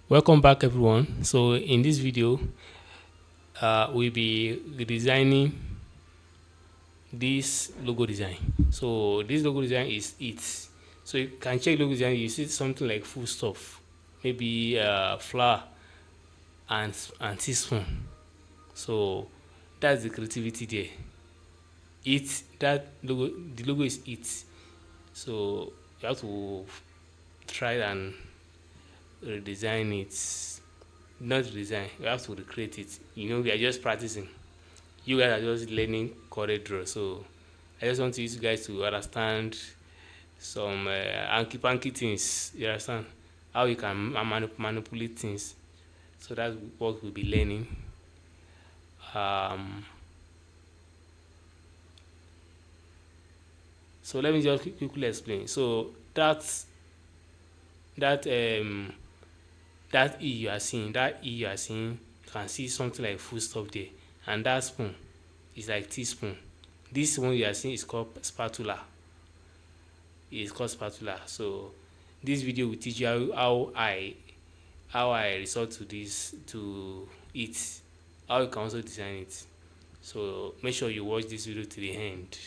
Welcome back, everyone. So in this video, we'll be redesigning this logo design. So this logo design is it. So you can check logo design. You see something like full stop, maybe flower and teaspoon. So that's the creativity there. It that logo, the logo is it. So you have to try and redesign it. Not redesign. You have to recreate it. We are just practicing. You guys are just learning CorelDRAW. So I just want you guys to understand some hanky panky things. You understand how you can manipulate things. So that's what we'll be learning. Um, so let me just quickly explain. So that um that E you are seeing, you can see something like full stop there, and that spoon is like teaspoon. This one you are seeing is called spatula. It's called spatula. So this video will teach you how I resort to this to it, how you can also design it. So make sure you watch this video to the end.